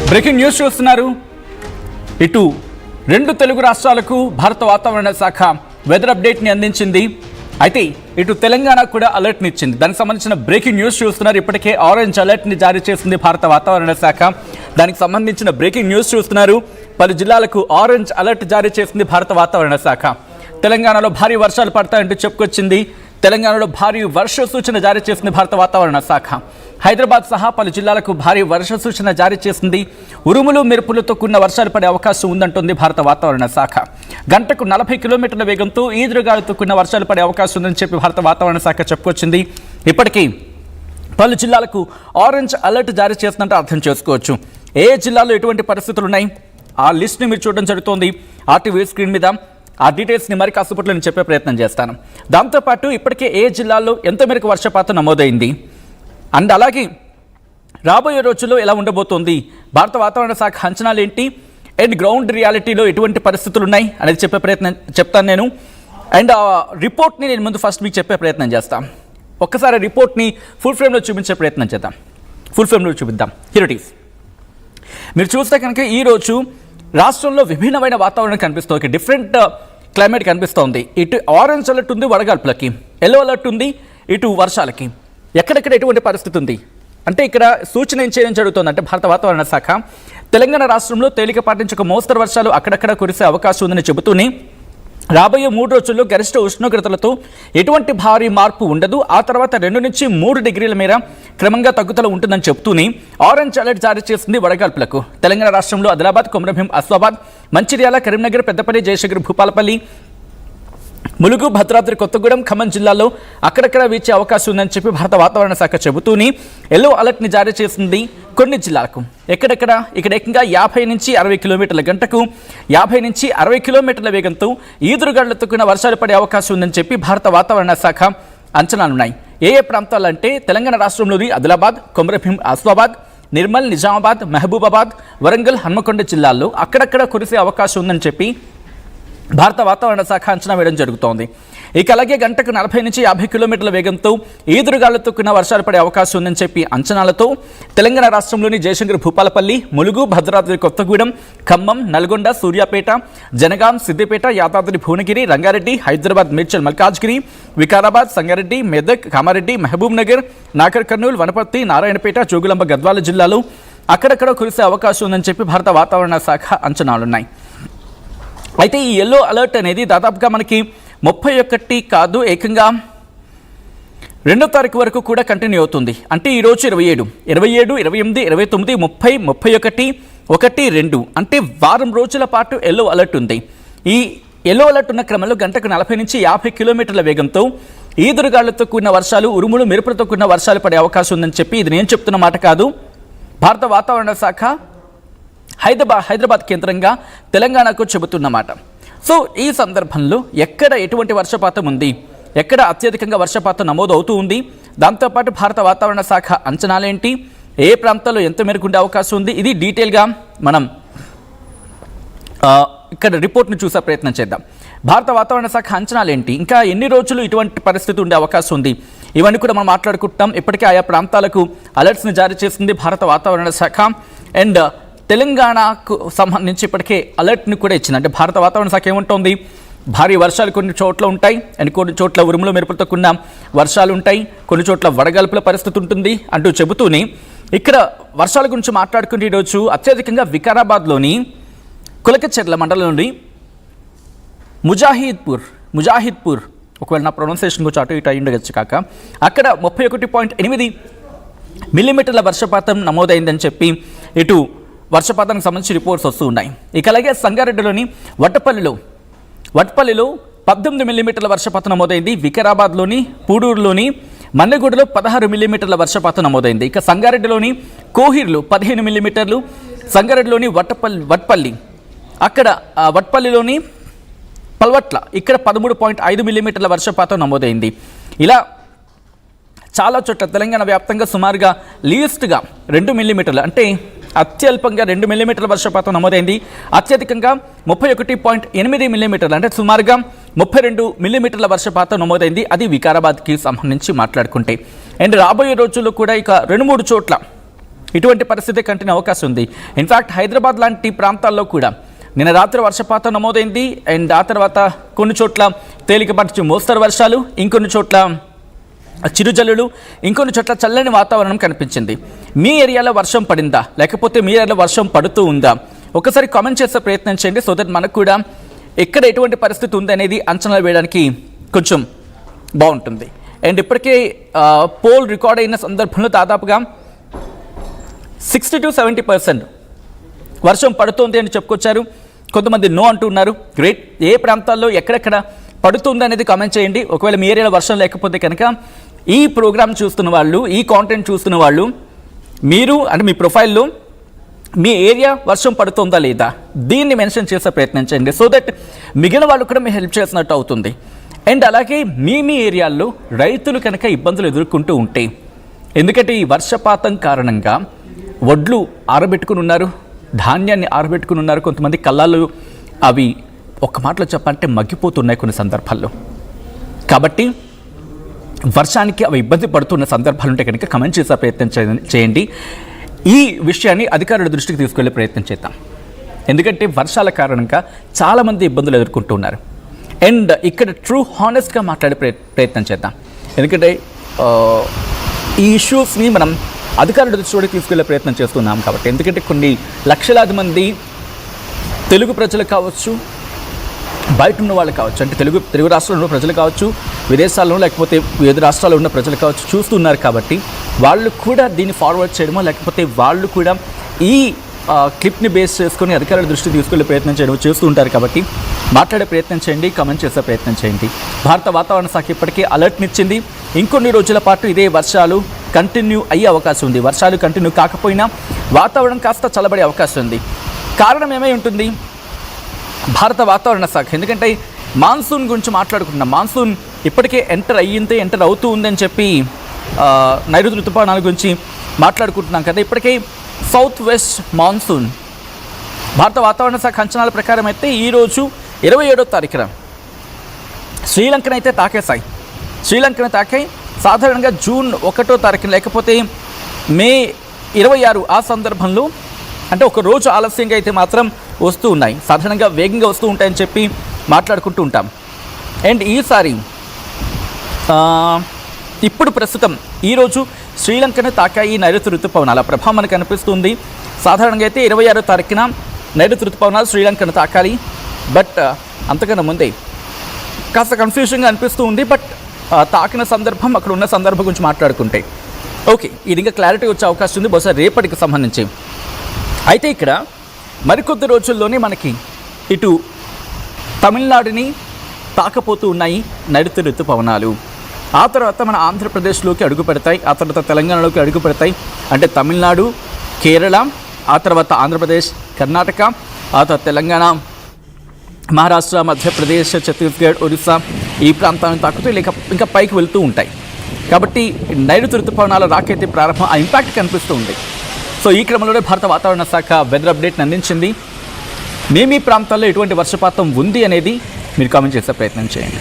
Breaking news చూస్తున్నారు. ఇటు రెండు తెలుగు రాష్ట్రాలకు భారత వాతావరణ శాఖ వెదర్ అప్డేట్ని అందించింది. అయితే ఇటు తెలంగాణ కూడా అలర్ట్ని ఇచ్చింది. దానికి సంబంధించిన బ్రేకింగ్ న్యూస్ చూస్తున్నారు. ఇప్పటికే ఆరెంజ్ అలర్ట్ని జారీ చేసింది భారత వాతావరణ శాఖ. దానికి సంబంధించిన బ్రేకింగ్ న్యూస్ చూస్తున్నారు. పలు జిల్లాలకు ఆరెంజ్ అలర్ట్ జారీ చేసింది భారత వాతావరణ శాఖ. తెలంగాణలో భారీ వర్షాలు పడతాయంటూ చెప్పుకొచ్చింది. తెలంగాణలో భారీ వర్ష సూచన జారీ చేసింది భారత వాతావరణ శాఖ. హైదరాబాద్ సహా పలు జిల్లాలకు భారీ వర్ష సూచన జారీ చేసింది. ఉరుములు మెరుపులతో కూడిన వర్షాలు పడే అవకాశం ఉందంటుంది భారత వాతావరణ శాఖ. గంటకు 40 కిలోమీటర్ల వేగంతో ఈదురుగాలులతో కూడిన వర్షాలు పడే అవకాశం ఉందని చెప్పి భారత వాతావరణ శాఖ చెప్పుకొచ్చింది. ఇప్పటికీ పలు జిల్లాలకు ఆరెంజ్ అలర్ట్ జారీ చేస్తుందంటే అర్థం చేసుకోవచ్చు. ఏ జిల్లాలో ఎటువంటి పరిస్థితులు ఉన్నాయి ఆ లిస్ట్ని మీరు చూడడం జరుగుతోంది. ఆర్టీవీ స్క్రీన్ మీద ఆ డీటెయిల్స్ని మరి కాసేపట్లో నేను చెప్పే ప్రయత్నం చేస్తాను. దాంతోపాటు ఇప్పటికే ఏ జిల్లాల్లో ఎంత మేరకు వర్షపాతం నమోదైంది అండ్ అలాగే రాబోయే రోజుల్లో ఎలా ఉండబోతోంది, భారత వాతావరణ శాఖ అంచనాలు ఏంటి అండ్ గ్రౌండ్ రియాలిటీలో ఎటువంటి పరిస్థితులు ఉన్నాయి అనేది చెప్తాను నేను. అండ్ ఆ రిపోర్ట్ని నేను ముందు ఫస్ట్ మీకు చెప్పే ప్రయత్నం చేస్తాను. ఒక్కసారి రిపోర్ట్ని ఫుల్ ఫ్రేమ్లో చూపించే ప్రయత్నం చేద్దాం. ఫుల్ ఫ్రేమ్లో చూపిద్దాం. Here it is. మీరు చూస్తే కనుక ఈరోజు రాష్ట్రంలో విభిన్నమైన వాతావరణం కనిపిస్తుంది. డిఫరెంట్ క్లైమేట్ కనిపిస్తోంది. ఇటు ఆరెంజ్ అలర్ట్ ఉంది వడగాల్పులకి, ఎల్లో అలర్ట్ ఉంది ఇటు వర్షాలకి. ఎక్కడెక్కడ ఎటువంటి పరిస్థితి ఉంది అంటే ఇక్కడ సూచన ఏం చేయడం జరుగుతుంది అంటే భారత వాతావరణ శాఖ తెలంగాణ రాష్ట్రంలో తేలికపాటి నుంచి ఒక మోస్తరు వర్షాలు అక్కడక్కడ కురిసే అవకాశం ఉందని చెబుతూనే రాబోయే 3 రోజుల్లో గరిష్ట ఉష్ణోగ్రతలతో ఎటువంటి భారీ మార్పు ఉండదు. ఆ తర్వాత 2 నుంచి 3 డిగ్రీల మేర క్రమంగా తగ్గుదల ఉంటుందని చెబుతూనే ఆరెంజ్ అలర్ట్ జారీ చేసింది వడగాల్పులకు. తెలంగాణ రాష్ట్రంలో ఆదిలాబాద్, కొమరంభీం, ఆసిఫాబాద్, మంచిర్యాల, కరీంనగర్, పెద్దపల్లి, జయశంకర్, భూపాలపల్లి, ములుగు, భద్రాద్రి కొత్తగూడెం, ఖమ్మం జిల్లాల్లో అక్కడక్కడ వీచే అవకాశం ఉందని చెప్పి భారత వాతావరణ శాఖ చెబుతూనే ఎల్లో అలర్ట్ని జారీ చేసింది కొన్ని జిల్లాలకు. ఎక్కడెక్కడ ఇక్కడ ఏకంగా 50 నుంచి 60 కిలోమీటర్ల గంటకు 50 నుంచి 60 కిలోమీటర్ల వేగంతో ఈదురుగాలులతో కూడిన వర్షాలు పడే అవకాశం ఉందని చెప్పి భారత వాతావరణ శాఖ అంచనాలున్నాయి. ఏ ప్రాంతాలంటే తెలంగాణ రాష్ట్రంలోని ఆదిలాబాద్, కొమరంభీం, ఆసిఫాబాద్, నిర్మల్, నిజామాబాద్, మహబూబాబాద్, వరంగల్, హన్మకొండ జిల్లాల్లో అక్కడక్కడ కురిసే అవకాశం ఉందని చెప్పి భారత వాతావరణ శాఖ అంచనా వేయడం జరుగుతోంది. ఇక అలాగే గంటకు 40 నుంచి 50 కిలోమీటర్ల వేగంతో ఈదురుగాలులతో కూడిన వర్షాలు పడే అవకాశం ఉందని చెప్పి అంచనాలతో తెలంగాణ రాష్ట్రంలోని జయశంకర్, భూపాలపల్లి, ములుగు, భద్రాద్రి కొత్తగూడెం, ఖమ్మం, నల్గొండ, సూర్యాపేట, జనగాం, సిద్దిపేట, యాదాద్రి భువనగిరి, రంగారెడ్డి, హైదరాబాద్, మేడ్చల్, మల్కాజ్గిరి, వికారాబాద్, సంగారెడ్డి, మెదక్, కామారెడ్డి, మహబూబ్ నగర్, నాగర్ కర్నూలు, వనపర్తి, నారాయణపేట, జోగులాంబ, గద్వాల జిల్లాలో అక్కడక్కడ కురిసే అవకాశం ఉందని చెప్పి భారత వాతావరణ శాఖ అంచనాలున్నాయి. అయితే ఈ ఎల్లో అలర్ట్ అనేది దాదాపుగా మనకి 31 కాదు ఏకంగా 2వ తారీఖు వరకు కూడా కంటిన్యూ అవుతుంది. అంటే ఈరోజు 27, 28, 29, 30, 31, 1, 2 అంటే వారం రోజుల పాటు ఎల్లో అలర్ట్ ఉంది. ఈ ఎల్లో అలర్ట్ ఉన్న క్రమంలో గంటకు 40 నుంచి 50 కిలోమీటర్ల వేగంతో ఈదురుగాళ్లతో కూడిన వర్షాలు, ఉరుములు, మెరుపులతో కూడిన వర్షాలు పడే అవకాశం ఉందని చెప్పి ఇది నేను చెప్తున్న మాట కాదు. భారత వాతావరణ శాఖ హైదరాబాద్ కేంద్రంగా తెలంగాణకు చెబుతున్నమాట. సో ఈ సందర్భంలో ఎక్కడ ఎటువంటి వర్షపాతం ఉంది, ఎక్కడ అత్యధికంగా వర్షపాతం నమోదు అవుతూ ఉంది, దాంతోపాటు భారత వాతావరణ శాఖ అంచనాలేంటి, ఏ ప్రాంతాల్లో ఎంత మేరకు ఉండే అవకాశం ఉంది, ఇది డీటెయిల్గా మనం ఇక్కడ రిపోర్ట్ను చూసే ప్రయత్నం చేద్దాం. భారత వాతావరణ శాఖ అంచనాలేంటి, ఇంకా ఎన్ని రోజులు ఇటువంటి పరిస్థితి ఉండే అవకాశం ఉంది, ఇవన్నీ కూడా మనం మాట్లాడుకుంటాం. ఇప్పటికే ఆయా ప్రాంతాలకు అలర్ట్స్ని జారీ చేసింది భారత వాతావరణ శాఖ. అండ్ తెలంగాణకు సంబంధించి ఇప్పటికే అలర్ట్ని కూడా ఇచ్చింది. అంటే భారత వాతావరణ శాఖ ఏముంటుంది, భారీ వర్షాలు కొన్ని చోట్ల ఉంటాయి అండ్ కొన్ని చోట్ల ఉరుములు మెరుపులతో కూడిన వర్షాలు ఉంటాయి, కొన్ని చోట్ల వడగాల్పుల పరిస్థితి ఉంటుంది అంటూ చెబుతూనే ఇక్కడ వర్షాల గురించి మాట్లాడుకుంటే ఈరోజు అత్యధికంగా వికారాబాద్లోని కులకచెర్ల మండలంలోని ముజాహిద్పూర్ ఒకవేళ నా ప్రొనౌన్సియేషన్ గురించి అటు ఇటు అయి ఉండవచ్చు కాక అక్కడ 31.8 మిల్లీమీటర్ల వర్షపాతం నమోదైందని చెప్పి ఇటు వర్షపాతానికి సంబంధించి రిపోర్ట్స్ వస్తూ ఉన్నాయి. ఇక అలాగే సంగారెడ్డిలోని వట్టపల్లిలో 18 మిల్లీమీటర్ల వర్షపాతం నమోదైంది. వికారాబాద్లోని పూడూరులోని మన్నెగూడలో 16 మిల్లీమీటర్ల వర్షపాతం నమోదైంది. ఇక సంగారెడ్డిలోని కోహిర్లో 15 మిల్లీమీటర్లు, సంగారెడ్డిలోని వట్పల్లి అక్కడ వట్పల్లిలోని పల్వట్ల ఇక్కడ 13.5 మిల్లీమీటర్ల వర్షపాతం నమోదైంది. ఇలా చాలా చోట్ల తెలంగాణ వ్యాప్తంగా సుమారుగా లీస్ట్గా 2 మిల్లీమీటర్లు అంటే అత్యల్పంగా 2 మిల్లీమీటర్ల వర్షపాతం నమోదైంది. అత్యధికంగా 31.8 మిల్లీమీటర్లు అంటే సుమారుగా 32 మిల్లీమీటర్ల వర్షపాతం నమోదైంది. అది వికారాబాద్కి సంబంధించి మాట్లాడుకుంటే. అండ్ రాబోయే రోజుల్లో కూడా ఇక 2-3 చోట్ల ఇటువంటి పరిస్థితి కంటిన్యూ అవకాశం ఉంది. ఇన్ఫ్యాక్ట్ హైదరాబాద్ లాంటి ప్రాంతాల్లో కూడా నిన్న రాత్రి వర్షపాతం నమోదైంది. అండ్ ఆ తర్వాత కొన్ని చోట్ల తేలికపాటి మోస్తరు వర్షాలు, ఇంకొన్ని చోట్ల చిరుజల్లులు, ఇంకొన్ని చోట్ల చల్లని వాతావరణం కనిపించింది. మీ ఏరియాలో వర్షం పడిందా, లేకపోతే మీ ఏరియాలో వర్షం పడుతూ ఉందా? ఒకసారి కామెంట్ చేసే ప్రయత్నం చేయండి. సో దట్ మనకు కూడా ఎక్కడ ఎటువంటి పరిస్థితి ఉంది అనేది అంచనా వేయడానికి కొంచెం బాగుంటుంది. అండ్ ఇప్పటికే పోల్ రికార్డ్ అయిన సందర్భంలో దాదాపుగా 60 to 70% వర్షం పడుతుంది అని చెప్పుకొచ్చారు. కొంతమంది నో అంటున్నారు. గ్రేట్. ఏ ప్రాంతాల్లో ఎక్కడెక్కడ పడుతుంది అనేది కామెంట్ చేయండి. ఒకవేళ మీ ఏరియాలో వర్షం లేకపోతే కనుక ఈ ప్రోగ్రామ్ చూస్తున్న వాళ్ళు, ఈ కాంటెంట్ చూస్తున్న వాళ్ళు, మీరు అంటే మీ ప్రొఫైల్లో మీ ఏరియా వర్షం పడుతుందా లేదా దీన్ని మెన్షన్ చేసే ప్రయత్నం చేయండి. సో దట్ మిగిలిన వాళ్ళు కూడా మీరు హెల్ప్ చేసినట్టు అవుతుంది. అండ్ అలాగే మీ ఏరియాల్లో రైతులు కనుక ఇబ్బందులు ఎదుర్కొంటూ ఉంటే, ఎందుకంటే ఈ వర్షపాతం కారణంగా వడ్లు ఆరబెట్టుకుని ఉన్నారు, ధాన్యాన్ని ఆరబెట్టుకుని ఉన్నారు. కొంతమంది కళ్ళాలు అవి ఒక్క మాటలో చెప్పాలంటే మగ్గిపోతున్నాయి కొన్ని సందర్భాల్లో. కాబట్టి వర్షానికి అవి ఇబ్బంది పడుతున్న సందర్భాలు ఉంటే కనుక కమెంట్ చేసే ప్రయత్నం చేయండి. ఈ విషయాన్ని అధికారుల దృష్టికి తీసుకెళ్లే ప్రయత్నం చేద్దాం. ఎందుకంటే వర్షాల కారణంగా చాలామంది ఇబ్బందులు ఎదుర్కొంటున్నారు. అండ్ ఇక్కడ ట్రూ హానెస్ట్గా మాట్లాడే ప్రయత్నం చేద్దాం. ఎందుకంటే ఈ ఇష్యూస్ని మనం అధికారుల దృష్టికి తీసుకెళ్లే ప్రయత్నం చేస్తున్నాం కాబట్టి. ఎందుకంటే కొన్ని లక్షలాది మంది తెలుగు ప్రజలు కావచ్చు, బయట ఉన్న వాళ్ళు కావచ్చు, అంటే తెలుగు రాష్ట్రాల్లో ఉన్న ప్రజలు కావచ్చు, విదేశాల్లో లేకపోతే వివిధ రాష్ట్రాల్లో ఉన్న ప్రజలు కావచ్చు చూస్తున్నారు. కాబట్టి వాళ్ళు కూడా దీన్ని ఫార్వర్డ్ చేయడమో లేకపోతే వాళ్ళు కూడా ఈ క్లిప్ని బేస్ చేసుకొని అధికారుల దృష్టికి తీసుకెళ్లే ప్రయత్నం చేయడం చేస్తూ ఉంటారు. కాబట్టి మాట్లాడే ప్రయత్నం చేయండి, కామెంట్ చేసే ప్రయత్నం చేయండి. భారత వాతావరణ శాఖ ఇప్పటికే అలర్ట్నిచ్చింది. ఇంకొన్ని రోజుల పాటు ఇదే వర్షాలు కంటిన్యూ అయ్యే అవకాశం ఉంది. వర్షాలు కంటిన్యూ కాకపోయినా వాతావరణం కాస్త చల్లబడే అవకాశం ఉంది. కారణం ఏమై ఉంటుంది? భారత వాతావరణ శాఖ. ఎందుకంటే మాన్సూన్ గురించి మాట్లాడుకుంటున్నాం. మాన్సూన్ ఇప్పటికే ఎంటర్ అవుతూ ఉందని చెప్పి నైరుతి ఋతుపవనాల గురించి మాట్లాడుకుంటున్నాం కదా. ఇప్పటికే సౌత్ వెస్ట్ మాన్సూన్ భారత వాతావరణ శాఖ అంచనాల ప్రకారం అయితే ఈరోజు 27వ తారీఖున శ్రీలంకను అయితే తాకేశాయి. శ్రీలంకను తాకాయి. సాధారణంగా జూన్ 1వ తారీఖున లేకపోతే మే 26 ఆ సందర్భంలో, అంటే ఒక రోజు ఆలస్యంగా అయితే మాత్రం వస్తూ ఉన్నాయి. సాధారణంగా వేగంగా వస్తూ ఉంటాయని చెప్పి మాట్లాడుకుంటూ ఉంటాం. అండ్ ఈసారి ఇప్పుడు ప్రస్తుతం ఈరోజు శ్రీలంకను తాకాయి నైరుతి ఋతుపవనాల ప్రభావం మనకు కనిపిస్తుంది. సాధారణంగా అయితే 26వ తారీఖున నైరుతి ఋతుపవనాలు శ్రీలంకను తాకాలి. బట్ అంతకన్నా ముందే కాస్త కన్ఫ్యూజన్గా అనిపిస్తూ ఉంది. బట్ తాకిన సందర్భం, అక్కడ ఉన్న సందర్భం గురించి మాట్లాడుకుంటే ఓకే, ఇది ఇంకా క్లారిటీ వచ్చే అవకాశం ఉంది బహుశా రేపటికి సంబంధించి. అయితే ఇక్కడ మరికొద్ది రోజుల్లోనే మనకి ఇటు తమిళనాడుని తాకపోతూ ఉన్నాయి నైరుతి ఋతుపవనాలు. ఆ తర్వాత మన ఆంధ్రప్రదేశ్లోకి అడుగు పెడతాయి, ఆ తర్వాత తెలంగాణలోకి అడుగు పెడతాయి. అంటే తమిళనాడు, కేరళ, ఆ తర్వాత ఆంధ్రప్రదేశ్, కర్ణాటక, ఆ తర్వాత తెలంగాణ, మహారాష్ట్ర, మధ్యప్రదేశ్, ఛత్తీస్గఢ్, ఒరిస్సా ఈ ప్రాంతాలను తాకుతూ ఇంకా పైకి వెళ్తూ ఉంటాయి. కాబట్టి నైరుతి ఋతుపవనాల రాకైతే ప్రారంభం, ఆ ఇంపాక్ట్ కనిపిస్తూ ఉంది. సో ఈ క్రమంలోనే భారత వాతావరణ శాఖ వెదర్ అప్డేట్ని అందించింది. మీ ప్రాంతాల్లో ఎటువంటి వర్షపాతం ఉంది అనేది మీరు కామెంట్ చేసే ప్రయత్నం చేయండి.